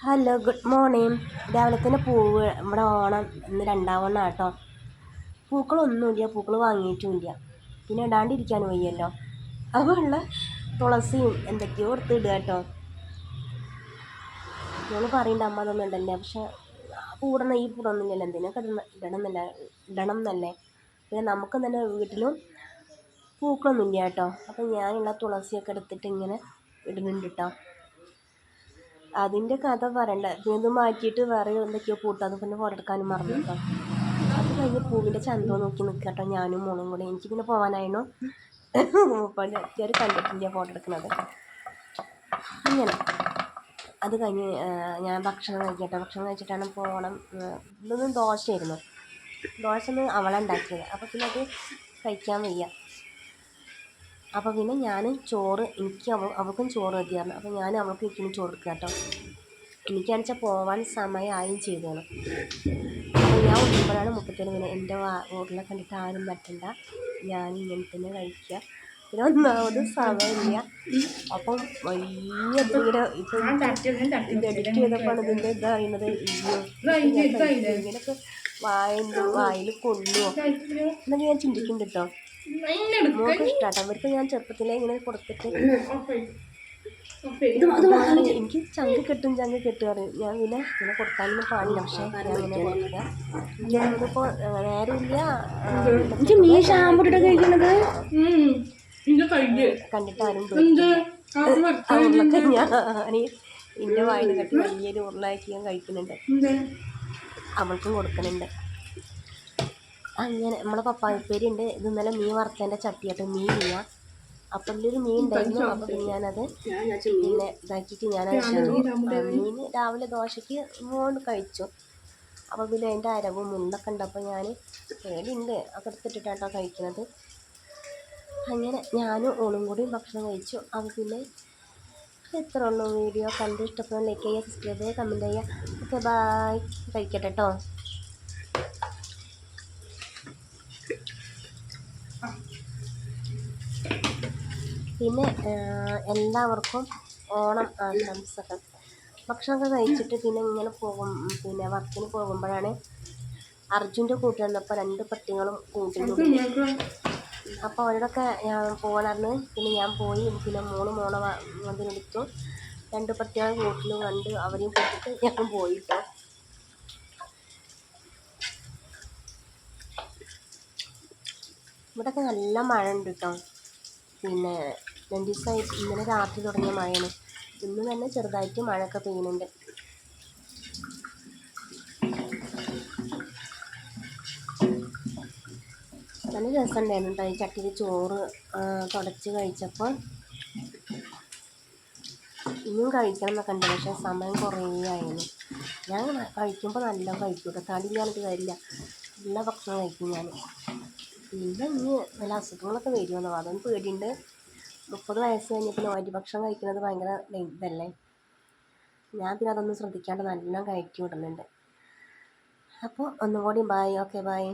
Hello, good morning. രാവിലെ തന്നെ പൂവ് ഇവിടെ ഓണം ഇന്ന് രണ്ടാവണം കേട്ടോ. പൂക്കളൊന്നുമില്ല, പൂക്കൾ വാങ്ങിയിട്ടുമില്ല. പിന്നെ ഇടാണ്ടിരിക്കാനും വയ്യല്ലോ. അതുള്ള തുളസിയും എന്തൊക്കെയോ എടുത്തിടുക കേട്ടോ. ഞങ്ങൾ പറയുന്നുണ്ട് അമ്മ അതൊന്നും ഇടല്ലേ, പക്ഷെ പൂടണം ഈ പൂടൊന്നുമില്ലല്ലോ, എന്തിനൊക്കെ ഇടണം എന്നല്ലേ. പിന്നെ നമുക്ക് തന്നെ വീട്ടിലും പൂക്കളൊന്നുമില്ല കേട്ടോ. അപ്പം ഞാനുള്ള തുളസിയൊക്കെ എടുത്തിട്ട് ഇങ്ങനെ ഇടുന്നുണ്ട് കേട്ടോ. അതിൻ്റെ കഥ പറയണ്ട. പിന്നെ ഇത് മാറ്റിയിട്ട് വേറെ എന്തൊക്കെയോ പൂട്ട്, അത് പിന്നെ ഫോട്ടോ എടുക്കാനും മറന്നു കേട്ടോ. അത് കഴിഞ്ഞ് പൂവിൻ്റെ ചന്തോ നോക്കി നിൽക്കുക കേട്ടോ, ഞാനും മോളും കൂടെ. എനിക്ക് പിന്നെ പോകാനായിരുന്നു. മുപ്പത് കണ്ടിട്ടില്ല ഫോട്ടോ എടുക്കുന്നത്. അങ്ങനെ അത് കഴിഞ്ഞ് ഞാൻ ഭക്ഷണം കഴിക്കട്ടെ. ഭക്ഷണം കഴിച്ചിട്ടാണ് പോകണം. ഇതൊന്നും ദോശയായിരുന്നു. ദോശ അവളുണ്ടാക്കിയത്. അപ്പോൾ പിന്നെ അത് കഴിക്കാൻ വയ്യ. അപ്പോൾ പിന്നെ ഞാൻ ചോറ്, എനിക്ക് അവൾക്കും ചോറ് മതിയായിരുന്നു. അപ്പോൾ ഞാൻ അവൾക്ക് എനിക്കും ചോറ് എടുക്കുക കേട്ടോ. എനിക്കാണെന്ന് വെച്ചാൽ പോകാൻ സമയമായും ചെയ്തോണം. അപ്പോൾ ഞാൻ ഒന്നുമ്പോഴാണ് മുപ്പത്തേന് പിന്നെ എൻ്റെ വീട്ടിലെ കണ്ടിട്ട് ആരും പറ്റണ്ട, ഞാൻ ഇങ്ങനെ തന്നെ കഴിക്കുക. പിന്നെ ഒന്നാമത് സമയമില്ല. അപ്പം വലിയ ഇതിങ്ങനെ ഇത് എഡിറ്റ് ചെയ്തപ്പോൾ ഇതിൻ്റെ ഇതാ പറയുന്നത്, ഇങ്ങനെയൊക്കെ വായിൽ കൊള്ളുമോ എന്നൊക്കെ ഞാൻ ചിന്തിക്കുന്നുണ്ട് കേട്ടോ. മോൾക്ക് ഇഷ്ടാട്ടോ. അവർക്ക് ഞാൻ ചെറുപ്പത്തിലേ ഇങ്ങനെ കൊടുത്തിട്ട് എനിക്ക് ചങ്ക് കെട്ടും പറയും. ഞാൻ പിന്നെ ഇങ്ങനെ കൊടുക്കാനൊന്നും പാടില്ല, പക്ഷേ ഞാൻ ഇങ്ങനെ കൊടുക്കുക. ഞാനിപ്പോൾ നേരമില്ല. കണ്ടിട്ട് ആരും ഞാൻ എൻ്റെ വായിൽ കെട്ടി വലിയൊരു ഉരുളാക്കി ഞാൻ കഴിക്കുന്നുണ്ട്, അവൾക്കും കൊടുക്കുന്നുണ്ട്. അങ്ങനെ നമ്മളെ പപ്പായപ്പേരി ഉണ്ട്. ഇത് ഇന്നലെ മീൻ വറുത്തതിൻ്റെ ചട്ടിയായിട്ട് മീൻ ചെയ്യാം. അപ്പം ഇതിലൊരു മീൻ ഉണ്ടായിരുന്നു. അപ്പം പിന്നെ ഞാനത് പിന്നെ ഇതാക്കിയിട്ട് മീൻ രാവിലെ ദോശയ്ക്ക് മോണ്ട് കഴിച്ചു. അപ്പോൾ പിന്നെ അതിൻ്റെ അരവും മുണ്ടൊക്കെ ഉണ്ട്. അപ്പോൾ ഞാൻ പേടിയുണ്ട് ഒക്കെ എടുത്തിട്ടിട്ടാട്ടോ കഴിക്കുന്നത്. അങ്ങനെ ഞാനും ഓളും കൂടി ഭക്ഷണം കഴിച്ചു. അപ്പോൾ പിന്നെ എത്ര ഉള്ളൂ. വീഡിയോ കണ്ട് ഇഷ്ടപ്പെടുന്ന ലൈക്ക് ചെയ്യുക, സബ്സ്ക്രൈബ് ചെയ്യുക, കമൻറ്റ് ചെയ്യുക. Okay, bye. കഴിക്കട്ടെ കേട്ടോ. പിന്നെ എല്ലാവർക്കും ഓണം ആശംസകൾ. ഭക്ഷണമൊക്കെ കഴിച്ചിട്ട് പിന്നെ ഇങ്ങനെ പിന്നെ വർക്കിന് പോകുമ്പോഴാണ് അർജുൻ്റെ കൂട്ട് വന്നപ്പോൾ 2 പട്ടികളും കൂട്ടിനുണ്ട്. അപ്പോൾ അവരോടൊക്കെ ഞാൻ പോകണമെന്ന്. പിന്നെ ഞാൻ പോയി. പിന്നെ മോളെ അതിനെടുത്തു. 2 പട്ടികളെ കൂട്ടിലും കണ്ട് അവരെയും കൂട്ടിട്ട് ഞാൻ പോയിട്ടോ. ഇവിടെയൊക്കെ നല്ല മഴ ഉണ്ട് കേട്ടോ. പിന്നെ 2 ദിവസമായി. ഇന്നലെ രാത്രി തുടങ്ങിയ മഴയാണ്. ഇന്ന് തന്നെ ചെറുതായിട്ട് മഴയൊക്കെ പെയ്യുന്നുണ്ട്. നല്ല രസമുണ്ടായിരുന്നു കേട്ടോ. ഈ ചട്ടിയിൽ ചോറ് തുടച്ച് കഴിച്ചപ്പോൾ ഇനിയും കഴിക്കണം എന്നൊക്കെ ഉണ്ട്, പക്ഷേ സമയം കുറേ ആയിരുന്നു. ഞാൻ കഴിക്കുമ്പോൾ നല്ല കഴിക്കും കേട്ടോ. തടിയില്ലാണ്ട് കാര്യമില്ല, നല്ല ഭക്ഷണം കഴിക്കും ഞാൻ. പിന്നെ ഇനി നല്ല അസുഖങ്ങളൊക്കെ വരുമെന്നോ അതൊന്നും പേടിയുണ്ട്. 30 വയസ്സ് കഴിഞ്ഞ് പിന്നെ വരി ഭക്ഷണം കഴിക്കുന്നത് ഭയങ്കര ഇതല്ലേ. ഞാൻ പിന്നെ അതൊന്നും ശ്രദ്ധിക്കാണ്ട് നല്ലോണം കയറ്റി വിടുന്നുണ്ട്. അപ്പോൾ ഒന്നും കൂടി ബായ്. Okay, bye.